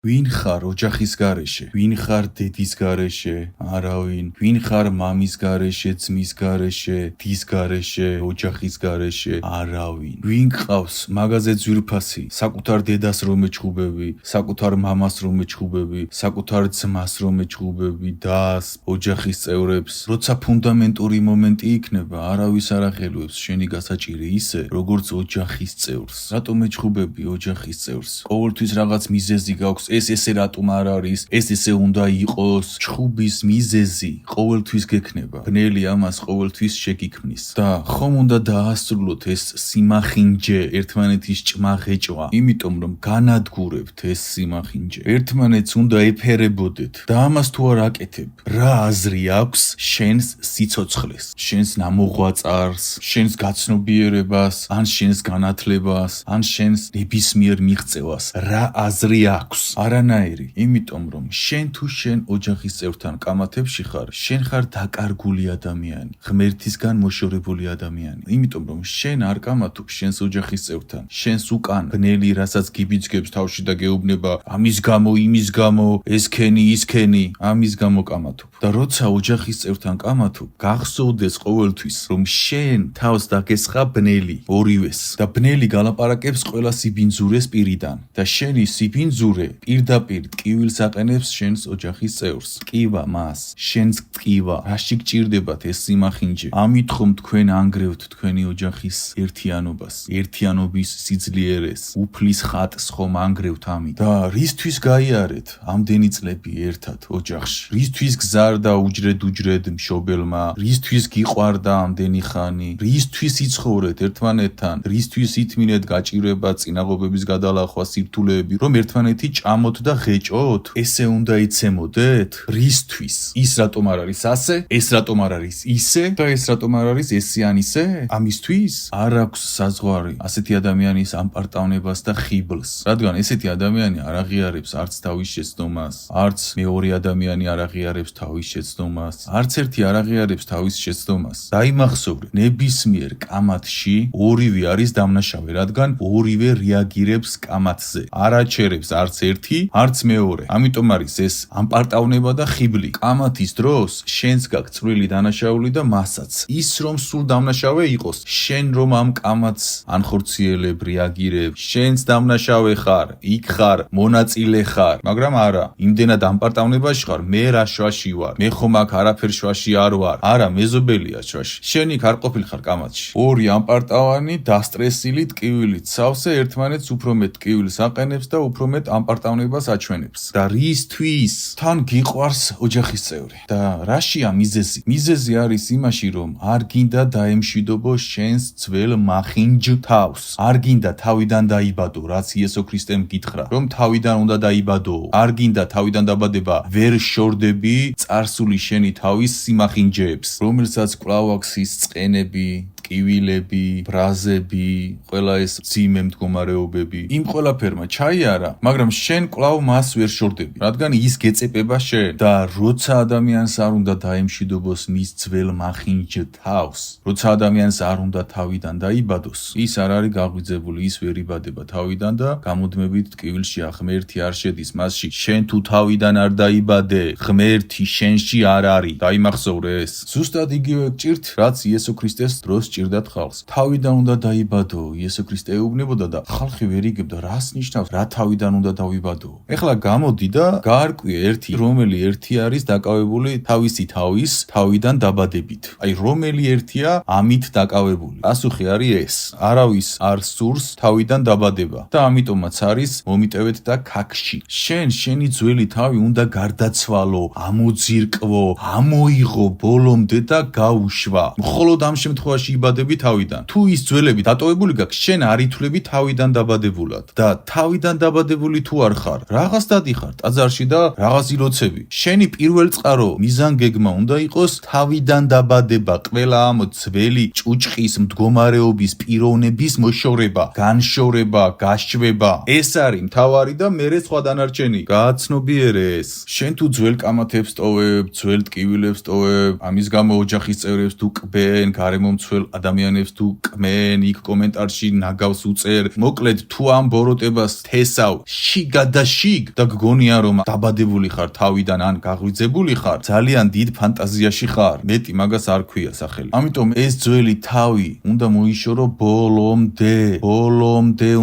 ვინ ხარ ოჯახის გარეშე? ვინ ხარ დედის გარეშე? არავინ. ვინ ხარ მამის გარეშე, ძმის გარეშე, დის გარეშე, ოჯახის გარეშე? არავინ. ვინ ყავს მაღაზე ძვირფასი, საკუთარ დედას რომ ეჩხუბები, საკუთარ მამას რომ ეჩხუბები, საკუთარ ძმას რომ ეჩხუბები, დას, ოჯახის წევრებს, როცა ფუნდამენტური მომენტი იქნება, არავის არ ახელუებს შენი გასაჭირი ისე, როგორც ოჯახის წევრს. რატომ ეჩხუბები ოჯახის წევრს? ყოველთვის რაღაც მიზეზი გაქვს, ეს ესე რატომ არ არის, ეს ესე უნდა იყოს. ჩხუბის მიზეზი ყოველთვის გექნება. ბნელი ამას ყოველთვის შეგიქმნის. და ხომ უნდა დაასრულოთ ეს სიმახინჯე, ერთმანეთის ჭმა-ღეჭვა, იმიტომ რომ განადგურებთ ეს სიმახინჯე. ერთმანეთს უნდა ეფერებოდეთ და ამას თუ არ აკეთებ, რა აზრი აქვს შენს სიცოცხლეს, შენს ნამოღვაწარს, შენს გაცნობიერებას, ან შენს განათლებას, ან შენს ნებისმიერ მიღწევას, რა აზრი აქვს? არანაირი, იმიტომ რომ შენ თუ შენ ოჯახის წევრთან კამათებში ხარ, შენ ხარ დაკარგული ადამიანი, ღმერთისგან მოშორებული ადამიანი. იმიტომ რომ შენ არ კამათობ შენს ოჯახის წევრთან, შენს უკან ბნელი, რასაც გიბიძგებს თავში და გეუბნება, ამის გამო, იმის გამო, ეს ქენი, ის ქენი, ამის გამო კამათობ. და როცა ოჯახის წევრთან კამათობ, გახსოვდეს ყოველთვის, რომ შენ თავს დაგესხა ბნელი, ორივეს. და ბნელი გალაპარაკებს ყველა სიბინძურეს პირიდან. და შენი სიბინძურე პირდაპირ ტკივილს აყენებს შენს ოჯახის წევრს. ტკივა მას, შენს ტკივა, რაში გჭირდებათ ეს სიმახინჯე? ამით ხომ თქვენ ანგრევთ თქვენი ოჯახის ერთიანობას, ერთიანობის სიძლიერეს, უფლის ხატს ხომ ანგრევთ ამით? და რისთვის გაიარეთ ამდენი წლები ერთად ოჯახში? რისთვის გზარდა უჯრედ მშობელმა? რისთვის გიყვარდა ამდენი ხანი? რისთვის იცხოვრეთ ერთმანეთთან? რისთვის ითმინეთ გაჭირვება, წინაღობების გადალახვა, სირთულეები, რომ ერთმანეთი ჭამოთ და ღეჭოთ? ესე უნდა იცემოდეთ? რისთვის? ის რატომ არ არის ასე? ეს რატომ არ არის ისე? და ეს რატომ არ არის ესე ან ისე? ამისთვის არ აქვს საზღვარი ასეთი ადამიანის ამპარტავნებას და ხიბლს, რადგან ესეთი ადამიანი არ აღიარებს არც თავის შეცდომას, არც მეორე ადამიანი არ აღიარებს თავის შეცდომას, არც ერთი არ აღიარებს თავის შეცდომას. დაიმახსოვრე, ნებისმიერ კამათში ორივე არის დამნაშავე, რადგან ორივე რეაგირებს კამათზე. არ აჩერებს არც ერთი, არც მეორე. ამიტომ არის ეს ამპარტავნება და ხიბლი. კამათის დროს შენს გაქვს წვრილი დანაშაული და მასაც. ის რომ სულ დამნაშავე იყოს, შენ რომ ამ კამათს ანხორციელებ, რეაგირებ, შენს დამნაშავე ხარ, იქ ხარ, მონაწილე ხარ, მაგრამ არა, იმდენად ამპარტავნებაში ხარ, მე რა შვაში ვარ, მე ხომ აქ არაფერ შვაში არ ვარ, არა, მეზობელია შვაში. შენ იქ არ ყოფილ ხარ კამათში. ორი ამპარტავანი, დასტრესილი ტკივილით სავსე ერთმანეთს უფრო მეტ ტკივილს აყენებს და უფრო მეტ ამპარტავნებას აჩვენებს. და რისთვის? თან გიყვარს ოჯახის წევრი. და რაშია მიზეზი? მიზეზი არის იმაში, რომ არ გინდა დაემშვიდობო შენს ძველ მახინჯ თავს. არ გინდა თავიდან დაიბადო, რაც იესო ქრისტემ გითხრა, რომ თავიდან უნდა დაიბადო. არ გინდა თავიდან დაბადება, ვერ შორდები წარსული შენი თავის სიმახინჯეებს, რომელსაც კვლავ აქვს ის წყენები, ტკივილები, ბრაზები, ყველა ეს ძიმე მდგომარეობები. იმ ყველაფერმა ჩაიარა, მაგრამ შენ კვლავ მას ვერ შორდები, რადგან ის გეწებება შენ. და როცა ადამიანს არ უნდა დაემშვიდობოს მის ძველ მახინჯ თავს, როცა ადამიანს არ უნდა თავიდან დაიბადოს, ის არ არის გაღვიძებული, ის ვერ იბადება თავიდან და გამუდმებით ტკივილში ღმერთი არ შედის მასში. შენ თუ თავიდან არ დაიბადე, ღმერთი შენში არ არის. დაიმახსოვრე ეს. ზუსტად იგივე გჭირთ, რაც იესო ქრისტეს დროს ჭირდათ ხალხს. თავიდან უნდა დაიბადო, იესო ქრისტე ეუბნებოდა და ხალხი ვერ იგებდა, რას ნიშნავს, რა თავიდან უნდა დავიბადო? ეხლა გამოდი და გაარკვიე ერთი, რომელი ერთი არის დაკავებული თავისი თავის თავიდან დაბადებით. აი, რომელი ერთია ამით დაკავებული? პასუხი არის ეს. არავის არ სურს თავიდან დაბადება და ამიტომაც არის მომიტევეთ და ქაქში. შენი ძველი თავი უნდა გარდაცვალო, ამოძირკვო, ამოიღო ბოლომდე და გაუშვა. მხოლოდ ამ შემთხვევაში იბადები თავიდან. თუ ის ძველები დატოვებული გაქვს, შენ არ ითვლები თავიდან დაბადებულად. და თავიდან დაბადებული თუ არ ხარ, რაღაც დადიხარ ტაძარში და რაღაც ილოცები. შენი პირველ წყარო მიზანგეგმა უნდა იყოს თავიდან დაბადება, ყველა ამ ძველი ჭუჭყის მდგომარეობის პიროვნების მოშორება, განშორება, გაშვება. ეს არის მთავარი და მერე სხვა დანარჩენი. გააცნობიერე ეს. შენ თუ ძველ კამათებს ტოვებ, ძველ ტკივილებს ტოვებ, ამის გამო ოჯახის წევრებს თუ კბენ, გარემომცველ ადამიანებს თუ კმენ, იქ კომენტარში ნაგავს უწერ. მოკლედ თუ ამ ბოროტებას თესავ შიგა და შიგ და გგონია რომ დაბადებული ხარ თავიდან ან გაღვიძებული ხარ, ძალიან დიდ ფანტაზიაში ხარ. მეტი მაგას არ ქვია სახელი. ამიტომ ეს ძველი თავი უნდა მოიშორო ბოლომდე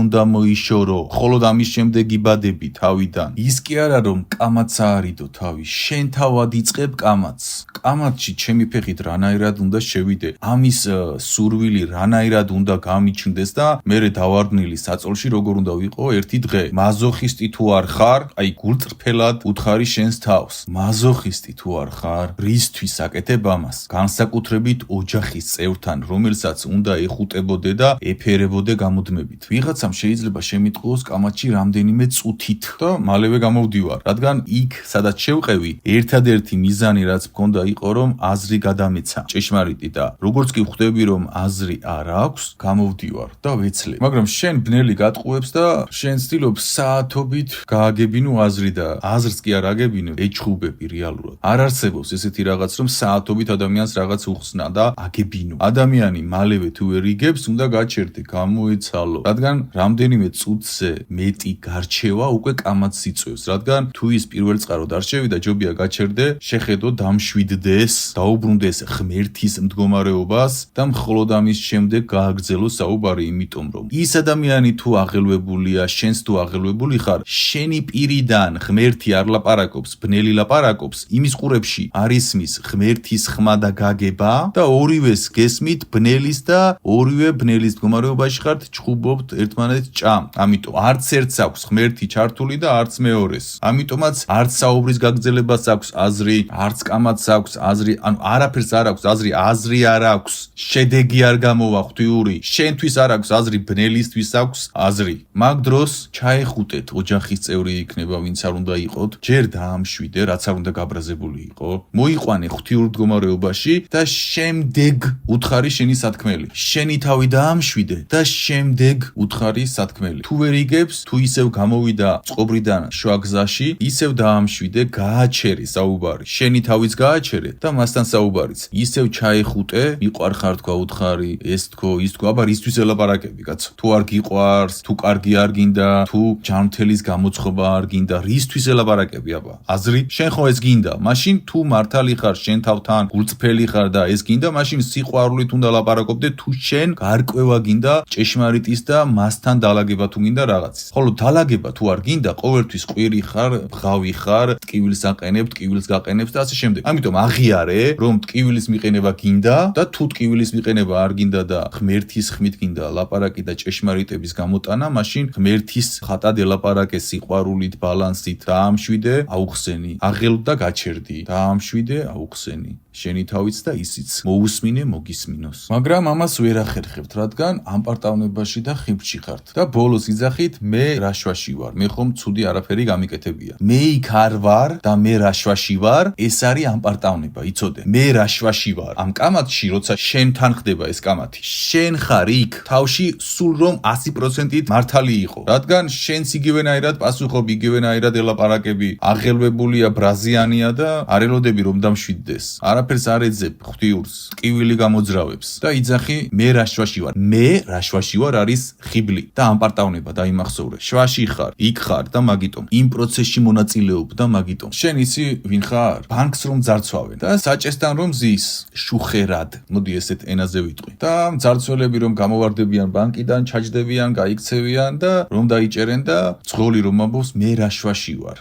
უნდა მოიშორო. ხოლო ამის შემდეგ იბადები თავიდან. ის კი არა რომ კამაცა არიდო თავი, შენ თავად იწყებ კამათს. კამათში ჩემი ფეხით რანაირად უნდა შევიდე. ამის სურვილი რანაირად უნდა გამიჩნდეს და მერე დავარდნილი საწოლში როგორ უნდა ვიყო ერთი დღე. მაზოხისტი თუ არ ხარ, აი გულწრფელად უთხარი შენს თავს. მაზოხისტი თუ არ ხარ, რისთვის აკეთებ ამას? განსაკუთრებით ოჯახის წევრთან, რომელსაც უნდა ეხუტებოდე და ეფერებოდე გამუდმებით. ვიღაცამ შეიძლება შემიტყუოს კამათში რამდენიმე წუთით და მალევე გამოვდივარ, რადგან იქ სადაც შევყევი, ერთადერთი მიზანი რაც მქონდა იყო რომ აზრი გადამეცა. ჭეშმარიტი და როგორც კი ხვდები რომ აზრი არ აქვს, გამოვდივარ და ვეცლებ. მაგრამ შენ ბნელი გატყუებს და შენ ცდილობ საათობით გააგებინო აზრი და აზრს კი არ აგებინებ, ეჩხუბები რეალურად. არ არსებობს ესეთი რაღაც რომ საათობით ადამიანს რაღაც უხსნა და აგებინო. ადამიანი მალევე თუ ვერ იგებს, უნდა გაჩერდე, გამოეცალო. რადგან რამდენიმე წუთზე მეტი გარჩევა უკვე კამათს იწვევს, რადგან თუ ის პირველ წყაროდ არ შევიდა, ჯობია გაჩერდე, შეხედო დამშვიდდეს, დაუბრუნდეს ღმერთის მდგომარეობას და მხოლოდ ამის შემდეგ გააგრძელო საუბარი, იმიტომ რომ ის ადამიანი თუ აღელვებულია, შენს თუ აღელვებული ხარ, შენი პირიდან ღმერთი არ ლაპარაკობს, ბნელი ლაპარაკობს, იმის ყურებში არ ისმის ღმერთის ხმა და გაგება და ორივეს გესმით ბნელის და ორივე ბნელის მდგომარეობაში ხართ, ჩხუბობთ ერთმანეთს ჭამ. ამიტომ არც ერთს აქვს ღმერთი ჩართული და არც მეორეს. ამიტომაც არც საუბრის გაგრძელებას აქვს აზრი, არც კამათს აქვს აზრი, ანუ არაფერს არ აქვს აზრი არ აქვს. შედეგი არ გამოვა ღვთიური. შენთვის არ აქვს აზრი, ბნელისთვის აქვს აზრი. მაგ დროს ჩაეხუტეთ ოჯახის წევრი იქნება, ვინც არ უნდა იყოთ, ჯერ დაამშვიდე, რაც არ უნდა გაბრაზებული იყო. მოიყვანე ღვთიურ მდგომარეობაში და შემდეგ უთხარი შენი სათქმელი. შენი თავი დაამშვიდე და შემდეგ უთხარი სათქმელი. თუ ვერ იგებს, თუ ისევ გამოვიდა წყობრიდან შუაგზაში, ისევ დაამშვიდე, გააჩერე საუბარი. შენი თავიც გააჩერე და მასთან საუბარიც. ისევ ჩაეხუტე, მიყვარხარ თქვა უთხარი, ეს თქო, ის თქო, აბა რისთვის ელაპარაკები, კაცო? თუ არ გიყვარს, თუ კარგი არ გინდა, თუ ჯანმრთელის გამოცხობა არ გინდა, რისთვის ელაპარაკები, აბა? აზრი? შენ ხო ეს გინდა? მაშინ თუ მართალი ხარ შენ თავთან, გულწრფელი ხარ და ეს გინდა, მაშინ სიყვარულით უნდა ლაპარაკობდე, თუ შენ გარკვევა გინდა ჭეშმარიტის და მასთან დალაგება თუ გინდა რაღაცის. ხოლო დალაგება თუ არ გინდა, ყოველთვის ყვირი ხარ, ბღავი ხარ, ტკივილს აყენებ, ტკივილს გაყენებს და ასე შემდეგ. ამიტომ აღიარე, რომ ტკივილის მიყენება გინდა და თუ ტკივილის მიყენება არ გინდა და ღმერთის ხმით გინდა ლაპარაკი და ჭეშმარიტების გამოტანა, მაშინ ღმერთის ხატად ელაპარაკე სიყვარულით, ბალანსით, დაამშვიდე, აუხსენი, აღელვ და გაჩერდი, დაამშვიდე, აუხსენი. შენი თავიც და ისიც მოусმინე მოგისმინოს. მაგრამ ამას ვერ ახერხებთ, რადგან ამ პარტავნებაში და ხიბში ხართ. და ბოლოს იძახით, მე რაშვაში ვარ, მე ხომ ცუდი არაფერი გამიკეთებია. მე იქ არ ვარ და მე რაშვაში ვარ, ეს არის ამ პარტავნება, იცოდე. მე რაშვაში ვარ. ამ კამათში, როცა შენთან ხდება ეს კამათი, შენ ხარ იქ, თავში სულ რომ 100%-ით მართალი იყო. რადგან შენც იგივენაირად პასუხობ, იგივენაირად ელაპარაკები, აღელვებულია, ბრაზიანია და არ ელოდები რომ დამშვიდდეს. არაფერს არ ეძებ ღვთიურს, ტკივილი გამოძრავებს და იძახი, მე რა შვაში ვარ. მე რა შვაში ვარ არის ხიბლი და ამ პარტავნება დაიმახსოვრე. შვაში ხარ, იქ ხარ და მაგიტომ იმ პროცესში მონაწილეობ და მაგიტომ. შენ იცი ვინ ხარ? ბანკს რომ ძარცვავენ და საჭესთან რომ ზის შუხერად. მოდი ესეთ ენაზე ვიტყვი. და ძარცველები რომ გამოვარდებიან ბანკიდან, ჩაჯდებიან, გაიქცევიან და რომ დაიჭერენ და ძღოლი რომ ამბობს, მე რა შვაში ვარ.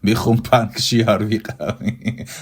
მე ხომ ბანკში არ ვიყავი.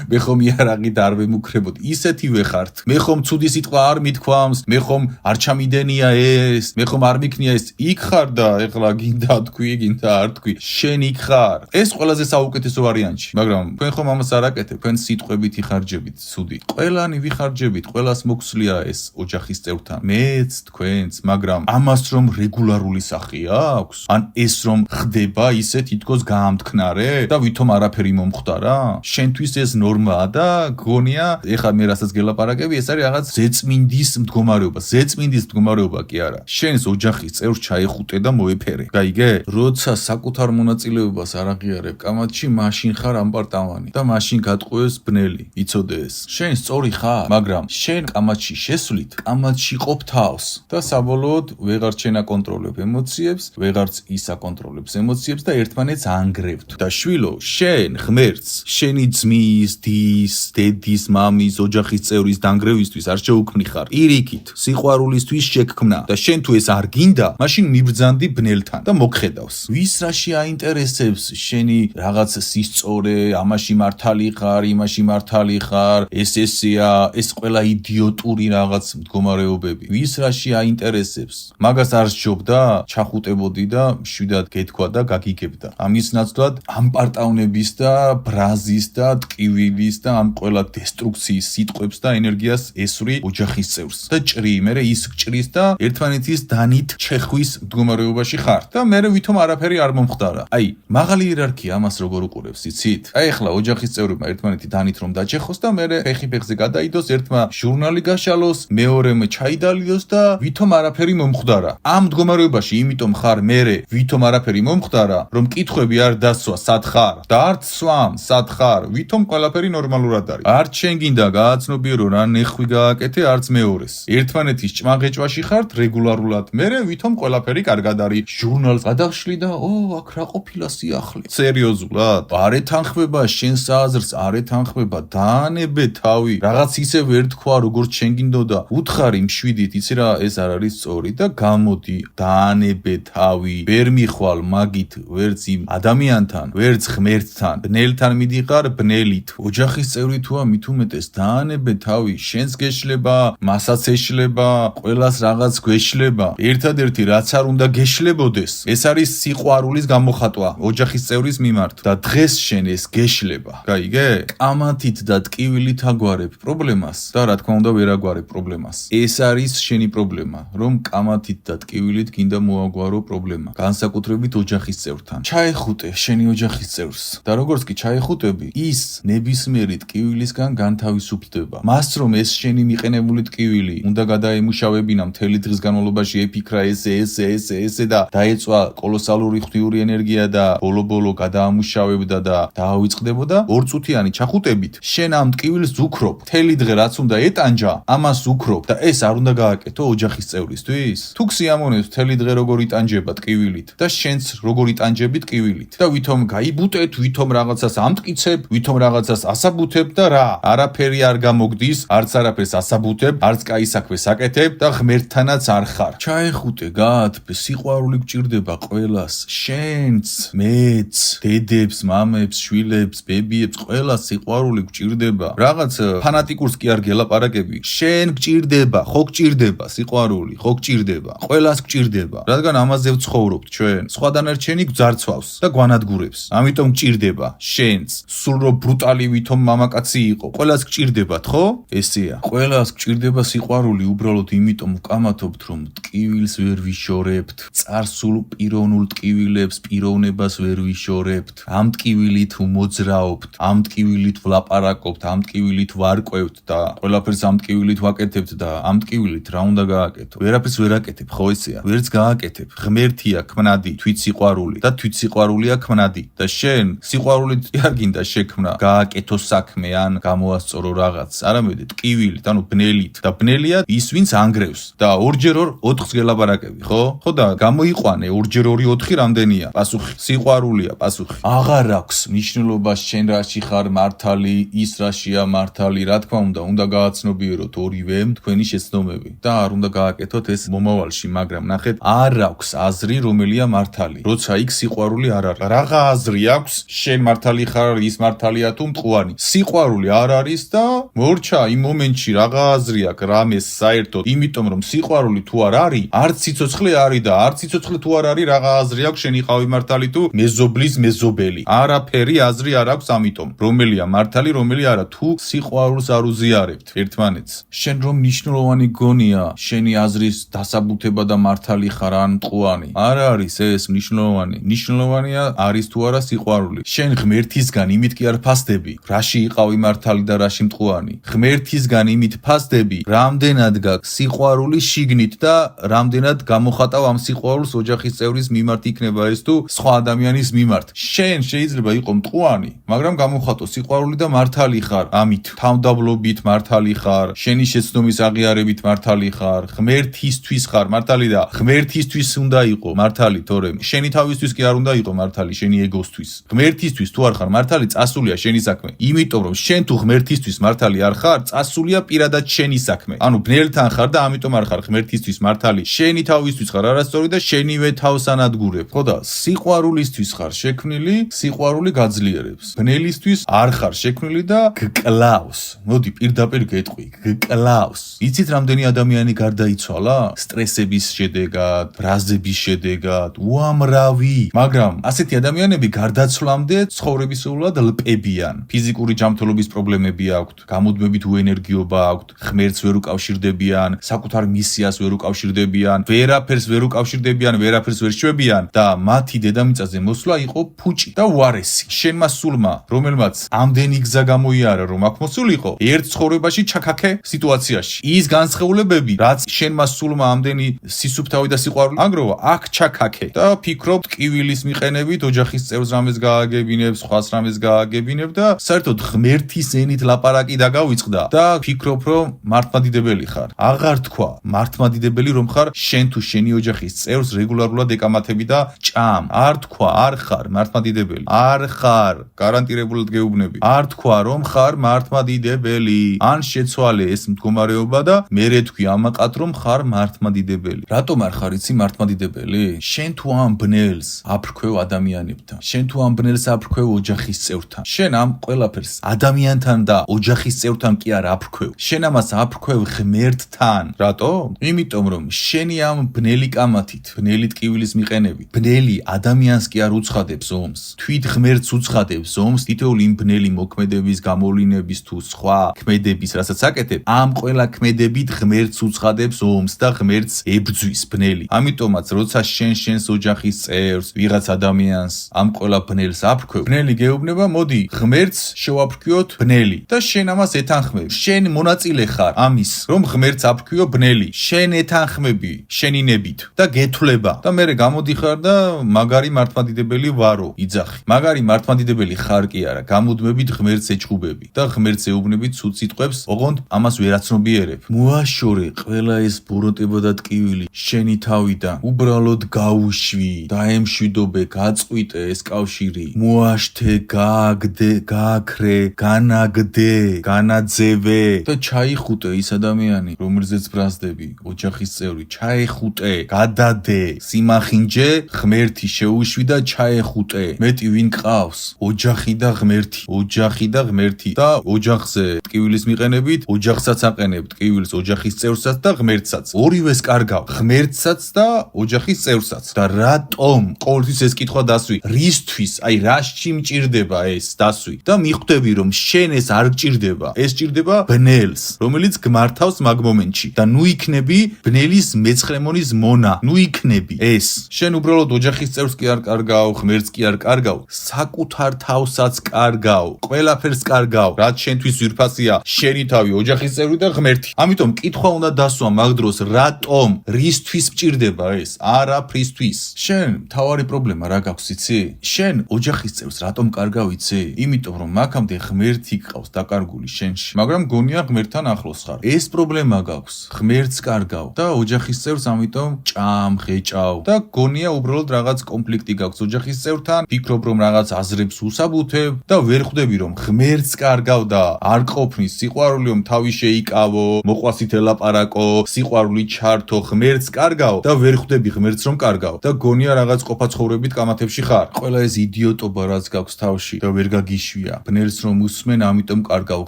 მე ხომ იარაღით არ ვემუქრებოდი. ისეთივე ხართ. მე ხომ ცუდი სიტყვა არ მithქვამს, მე ხომ არ ჩამიდენია ეს, მე ხომ არ მიქნია ეს. იქ ხარ და ეხლა გინდა თქვი, გინდა არ თქვი. შენ იქ ხარ. ეს ყველაზე საუკეთესო ვარიანტი. მაგრამ თქვენ ხომ ამას არ აკეთებ, თქვენ სიტყვებით იხარჯებით ცუდი. ყველანი ვიხარჯებით, ყველას მოქსლია ეს ოჯახის წევრთან. მეც, თქვენც, მაგრამ ამას რომ რეგულარული სახე აქვს, ან ეს რომ ხდება ისე თითქოს გაამთქნარე და ვითომ არაფერი მომხდარა? შენთვის ეს ნორმაა და გონია, ეხლა მე რასაც გელაპარაკები, ეს არის რაღაც ზეწმინდის მდგომარეობა. ზეწმინდის მდგომარეობა კი არა. შენს ოჯახის წევრს ჩაეხუტე და მოეფერე. გაიგე? როცა საკუთარ მონაწილეობას არ აღიარებ კამათში, მაშინ ხარ ამპარტავანი და მაშინ გატყვევს ბნელი. იცოდე ეს. შენ სწორი ხარ, მაგრამ შენ კამათში შესვლით, კამათში ყოფ თავს და საბოლოოდ ვეღარ შენაკონტროლებ ემოციებს, ვეღარც ის აკონტროლებს ემოციებს და ერთმანეთს ანგრევთ. და შვილო, შენ ღმერთს, შენი ძმის, დის, დედის, მამის, ოჯახის წევრის დანგრევისთვის არ შეუქმნი ხარ. პირიქით, სიყვარულისთვის შეგქმნა და შენ თუ ეს არ გინდა, მაშინ მიბრძანდი ბნელთან და მოგხედავს. ვის რაში აინტერესებს შენი რაღაც სისწორე, ამაში მართალი ხარ, იმაში მართალი ხარ, ესეა, ეს ყველა იდიოტური რაღაც მდგომარეობები. ვის რაში აინტერესებს? მაგას არ სჯობდა, ჩახუტებოდი და მშვიდად გეთქვა და გაგიგებდა. ამის ნაცვლად ამპარტავნების და ბრაზის და ტკივილის და ამ ყველა დესტრუქციის სიტყვებს და ენერგიას ესვრი ოჯახის წევრს და ჭრი, მერე ის გჭრის და ერთმანეთის დანით ჩეხვის მდგომარეობაში ხარ და მერე ვითომ არაფერი არ მომხდარა. აი, მაღალი იერარქია ამას როგორ უყურებს, იცით? აი, ახლა ოჯახის წევრებმა ერთმანეთი დანით რომ დაჩეხოს და მერე ფეხი-ფეხზე გადაიდოს, ერთმა ჟურნალი გაშალოს, მეორემ ჩაიდალიოს და ვითომ არაფერი მომხდარა. ამ მდგომარეობაში იმიტომ ხარ მერე ვითომ არაფერი მომხდარა, რომ კითხვები არ დასვა, სად ხარ? და არც სვამ, სად ხარ? ვითომ ყველაფერი ნორმალურად არის. არც შენ გინდა გააცნობიერო რა ნეხვი გააკეთე, არც მეორეს. ერთმანეთის ჭმაღეჭვაში ხართ რეგულარულად, მერე ვითომ ყველაფერი კარგად არის. ჟურნალს გადავშლი და აქ რა ყოფილა სიახლე. სერიოზულად? არ ეთანხმება შენს აზრს, არ ეთანხმება, დაანებე თავი. რაღაც ისე ვერ თქვა, როგორც შენ გინდოდა. უთხარი მშვიდით, იცი რა, ეს არ არის სწორი და გამოდი, დაანებე თავი. ვერ მიხვალ მაგით ვერც იმ ადამიანთან, ვერც ღმერთთან, ბნელთან მიდიყარ ბნელით. ოჯახის წევრი თუა მით უმეტეს, დაანებე თავი, შენს გეშლება, მასაც ეშლება, ყველას რაღაც გვეშლება. ერთადერთი რაც არ უნდა გეშლებოდეს, ეს არის სიყვარულის გამოხატვა ოჯახის წევრის მიმართ და დღეს შენ ეს გეშლება. გაიგე? კამათით და ტკივილით აგვარებ პრობლემას და რა თქმა უნდა ვერ აგვარებ პრობლემას. ეს არის შენი პრობლემა, რომ კამათით და ტკივილით გინდა მოაგვარო პრობლემა, განსაკუთრებით ოჯახის წევრთან. ჩაეხუტე შენი ოჯახის წევრს და როგორც კი ჩაეხუტები, ის ნებისმიერი ტკივილისგან განთავისუფლდება. მას რომ ეს შენი მიყენებული ტკივილი უნდა გადაემუშავებინა მთელი დღის განმავლობაში, ეფიქრა ესე და დაეწვა კოლოსალური ღვთიური ენერგია და ბოლო-ბოლო გადაამუშავებდა და დაავიწყდებოდა, ორწუთიანი ჩახუტებით შენ ამ ტკივილს უქრობ. მთელი დღე რაც უნდა ეტანჯა, ამას უქრობ და ეს არ უნდა გააკეთო ოჯახის წევრისთვის. თუ ქსიამონებს მთელი დღე როგორ იტანჯება ტკივილით და შენც როგორ იტანჯები ტკივილით და ვითომ გაიბუტეთ, ვითომ რაღაცას ამტკიცებ, ვითომ რაღაცას ასაბუთებ და რა, არაფერი არ გამოგდის, არც არაფერს ასაბუთებ, არც კაი საქმეს აკეთებ და ღმერთთანაც არ ხარ. ჩაეხუტე, გაათბე, სიყვარული გჭირდება ყველას, შენც, მეც, დედებს, მამებს, შვილებს, ბებიებს, ყველას სიყვარული გჭირდება. რაღაც ფანატიკურს კი არ გელაპარაკები, შენ გჭირდება, ხო გჭირდება სიყვარული, ხო გჭირდება, ყველას გჭირდება, რადგან ამაზე ვცხოვრობთ ჩვენ. სხვა დანარჩენი გვძარცვავს და გვანადგურებს. ამიტომ გჭირდება შენც, სულ რო ბრუტალი ვითომ მამაკაცი იყო, ყველას გჭირდებათ, ხო? ესეა. ყველას გჭირდება სიყვარული, უბრალოდ იმიტომ ვკამათობთ, რომ ტკივილს ვერ ვიშორებთ, წარსულ პიროვნულ ტკივილებს, პიროვნებას ვერ ვიშორებთ. ამ ტკივილით მოძრაობთ, ამ ტკივილით ვლაპარაკობთ, ამ ტკივილით ვარკვევთ და ყველაფერს ამ ტკივილით ვაკეთებთ და ამ ტკივილით რა უნდა გააკეთო? ვერაფერს ვერ აკეთებ, ხო ესეა? ვერც გააკეთებ. ღმერთია ქმნადი, თვითსიყვარული და თვითსიყვარულია ქმნადი და შენ სიყვარულით არ გინდა შექმნა, გააკეთო საქმე ან გამოასწორო რაღაც, არამედ ტკივილით, ანუ ბნელით და ბნელია ის ვინც ანგრევს და ორჯერ 4-ს გელაპარაკები, ხო? ხო და გამოიყვანე 2x2 4 რამდენია? პასუხი სიყვარულია, პასუხი. აღარ აქვს მნიშვნელობა შენ რაში ხარ მართალი, ის რაშია მართალი, რა თქმა უნდა გააცნობიეროთ ორივემ თქვენი შეცდომები და არ უნდა გააკეთოთ ეს მომავალში, მაგრამ ნახეთ, არ აქვს აზრი რომელია მართალი. როცა იქ სიყვარული არ არის. რაღა აზრი აქვს, შენ მართალი ხარ, ის მართალია თუ მტყუანი. სიყვარული არ არის და მორჩა იმ მომენტში რაღა აზრი აქვს რამეს საერთოდ, იმიტომ რომ სიყვარული თუ არ არის, არც სიცოცხლე არის და არც სიცოცხლე თუ არ არის, რაღა აზრი აქვს შენ იყავი მართალი თუ მეზობლის მეზობელი. არაფერი აზრი არ აქვს ამიტომ. რომელია მართალი, რომელი არა, თუ სიყვარულს არ უზიარებთ ერთმანეთს. შენ რომ მნიშვნელოვანი გონია შენი აზრის დასაბუთება და მართალი ხარ ან მტყუანი. არ არის ეს მნიშვნელოვანი. მნიშვნელოვანია არის თუ არა სიყვარული. სიყვარული. შენ ღმერთისგან იმით კი არ ფასდები, რაში იყავი მართალი და რაში მტყუარი. ღმერთისგან იმით ფასდები, რამდენად გაქვს სიყვარული შიგნით და რამდენად გამოხატავ ამ სიყვარულს ოჯახის წევრის მიმართ იქნება ეს თუ სხვა ადამიანის მიმართ. შენ შეიძლება იყო მტყუარი, მაგრამ გამოხატო სიყვარული და მართალი ხარ ამით. თავმდაბლობით მართალი ხარ, შენი შეცდომის აღიარებით მართალი ხარ, ღმერთისთვის ხარ მართალი და ღმერთისთვის უნდა იყო მართალი, თორემ შენი თავისთვის კი არ უნდა იყო მართალი, შენი ეგოსთვის. ღმერთისთვის თუ არ ხარ მართალი, წასულია შენი საქმე. იმიტომ რომ შენ თუ ღმერთისთვის მართალი არ ხარ, წასულია პირადად შენი საქმე. ანუ ბნელთან ხარ და ამიტომ არ ხარ ღმერთისთვის მართალი. შენი თავისთვის ხარ არასწორი და შენივე თავს ანადგურებ. ხო და სიყვარულისთვის ხარ შექმნილი, სიყვარული გაძლიერებს. ბნელისთვის არ ხარ შექმნილი და გკლავს. მოდი პირდაპირ გეტყვი, გკლავს. იცით რამდენი ადამიანი გარდაიცვალა? სტრესების შედეგად, ბრაზების შედეგად, უამრავი. მაგრამ ასეთი ადამიანები გარდაცვლამდე ცხოვრებისეულად ლპებიან. ფიზიკური ჯანმრთელობის პრობლემები აქვთ, გამუდმებით უენერგიობა აქვთ, ღმერთს ვერ უკავშირდებიან, საკუთარ მისიას ვერ უკავშირდებიან, ვერაფერს ვერ უკავშირდებიან, ვერაფერს ვერ შვებიან და მათი დედამიწაზე მოსვლა იყო ფუჭი და უარესი. შენმა სულმა, რომელმაც ამდენი გზა გამოიარა, რომ აქ მოსულიყო, ერთ ცხოვრებაში ჩაქაქე სიტუაციაში. ის განსხეულებები, რაც შენმა სულმა ამდენი სისუფთავი და სიყვარული აგროვა, აქ ჩაქაქე და ფიქრობ ტკივილის მიყენებით ოჯახის წევრს რამეს გააგებინებ, სხვას რამეს გააგებინებ და საერთოდ ღმერთის ენით ლაპარაკი დაგავიწყდა და ფიქრობ რომ მართლმადიდებელი ხარ. აღარ თქვა მართლმადიდებელი რომ ხარ, შენ თუ შენი ოჯახის წევრს რეგულარულად ეკამათები და ჭამ. არ თქვა არ ხარ მართლმადიდებელი. არ ხარ, გარანტირებულად გეუბნები. არ თქვა რომ ხარ მართლმადიდებელი. ან შეცვალე ეს მდგომარეობა და მერე თქვი ამაყად რომ ხარ მართლმადიდებელი. რატომ არ ხარ იცი მართლმადიდებელი? შენ თუ ამ ბნელს აფრქვევ ადამიანებთან, შენ თუ ამ ბნელს აფრქვევ ოჯახის წევრთან, შენ ამ ყველაფერს ადამიანთან და ოჯახის წევრთან კი არ აფრქვევ, შენ ამას აფრქვევ ღმერთთან. რატო? იმიტომ რომ შენი ამ ბნელი კამათით, ბნელი ტკივილის მიყენებით, ბნელი ადამიანს კი არ უცხადებს ომს, თვით ღმერთს უცხადებს ომს, თითოეული იმ ბნელი მოქმედების, გამოვლინების თუ სხვა ქმედების, რასაც აკეთებ, ამ ყველა ქმედებით ღმერთს უცხადებს ომს და ღმერთს ებრძვის ბნელი. ამიტომაც როცა შენს ოჯახის წევრს, ვიღაც ადამიანს ამ ყველა ბნელს აფრქვევ, ბნელი გეუბნება, მოდი ღმერთს შევაფრქვიოთ ბნელი და შენ ამას ეთანხმებ. შენ მონაწილე ხარ ამის, რომ ღმერთს აფრქვიო ბნელი. შენ ეთანხმები შენი ნებით და გეთვლება და მერე გამოდიხარ და მაგარი მართლმადიდებელი ვარო, იძახი. მაგარი მართლმადიდებელი ხარ კი არა, გამუდმებით ღმერთს ეჩხუბები და ღმერთს ეუბნებით ცუდ სიტყვებს, ოღონდ ამას ვერაცნობიერებ. მოაშორე ყველა ეს ბოროტება და ტკივილი შენი თავიდან. უბრალოდ გაუშვი, დაემშვიდობე, გაწყვიტე ეს კავშირი. მოაშთე, გააგდე, გააქრე, განაგდე, განაძევე და ჩაიხუტე ის ადამიანი, რომელზეც ბრაზდები, ოჯახის წევრი, ჩაეხუტე, გადადე, სიმახინჯე, ღმერთი შეუშვი და ჩაეხუტე. მეტი ვინ ყავს? ოჯახი და ღმერთი, ოჯახი და ღმერთი და ოჯახზე ტკივილის მიყენებით, ოჯახსაც აყენებ ტკივილს, ოჯახის წევრსაც და ღმერთსაც. ორივეს კარგავ, ღმერთსაც და ოჯახის წევრსაც. და რატომ ყოველთვის ეს კითხვა დასვი? რისთვის? აი რაში მჭირდება ეს დასვი? და მიხვდები რომ შენ ეს არ გჭირდება. ეს ჭირდება ბნელს, რომელიც გმართავს მაგ მომენტში და ნუ იქნები ბნელის მეცხრემონის მონა. ნუ იქნები ეს. შენ უბრალოდ ოჯახის წევრს კი არ კარგავ, ღმერთს კი არ კარგავ, საკუთარ თავსაც კარგავ, ყველაფერს კარგავ, რაც შენთვის ძვირფასია, შენი თავი, ოჯახის წევრი და ღმერთი. ამიტომ კითხვა უნდა დასვა მაგ დროს, რატომ? რისთვის მჭირდება ეს? არაფრისთვის. შენ თავარი პრობლემა რა გაქვს იცი? შენ ოჯახის წევრს რატომ კარგავ იცი? იმიტომ რომ მაგამდე ღმერთი გყავს დაკარგული შენში, მაგრამ გონია ღმერთთან ახლოს ხარ. ეს პრობლემა გაქვს, ღმერთს კარგავ და ოჯახის წევრს ამიტომ ჭამ, ღეჭავ და გონია უბრალოდ რაღაც კონფლიქტი გაქვს ოჯახის წევრთან, ფიქრობ რომ რაღაც აზრებს უსაბუთებ და ვერ ხვდები რომ ღმერთს კარგავ და არ ყოფნის სიყვარული რომ თავი შეიკავო, მოყვასით ელაპარაკო, სიყვარული ჩართო, ღმერთს კარგავ და ვერ ხვდები ღმერთს რომ კარგავ და გონია რაღაც ყოფა ცხოვრებით კამათებში ხარ. ყველა ეს იდიოტობა რაც გაქვს თავში და ვერ გაგიშვია. ბნელს რომ უსმენ, ამიტომ კარგავ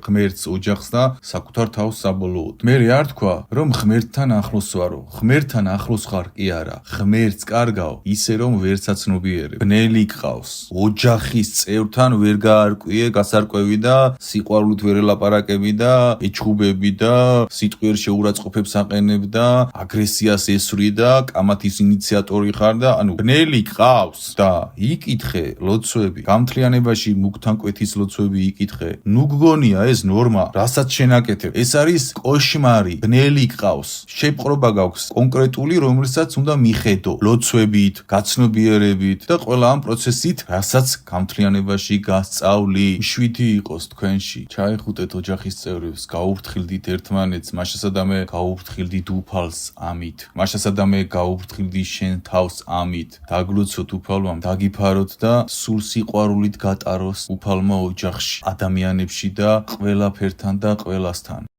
ღმერთს, ოჯახს და საკუთარ თავს საბოლოოდ. მე არ თქვა რომ ღმერთთან ახლოს ვარო. ღმერთთან ახლოს ხარ კი არა. ღმერთს კარგავ ისე რომ ვერც აცნობიერებ. ბნელი გყავს. ოჯახის წევრთან ვერ გაარკვიე გასარკვევი და სიყვარულით ვერ ელაპარაკები და ეჩხუბები და სიტყვიერ შეურაცხყოფებს აყენებ და აგრესიას ესვრი და კამათის ინიციატორი ხარ და ანუ ბნელი გყავს და იკითხე ლოცვები, გამთლიანებაში მუქთან კვეთის ლოცვები იკითხე. ნუ გგონია ეს ნორმა, რასაც შენ აკეთებ. ეს არის კოშმარი, ბნელი ყავს. შეპყრობა გაქვს კონკრეტული, რომელსაც უნდა მიხედო ლოცვებით, გაცნობიერებით და ყველა ამ პროცესით, რასაც გამთლიანებაში გასწავლი. მშვიდი იყოს თქვენში. ჩაიხუტეთ ოჯახის წევრებს, გაუფრთხილდით ერთმანეთს, მაშასადამე გაუფრთხილდით უფალს ამით. მაშასადამე გაუფრთხილდი შენ თავს ამით. დაგლოცოთ უფალმა, დაგიფაროთ და სულ სიყვარულით გატაროს უფალმა ოჯახში, ადამიანებში და ყველაფერთან და ყველასთან.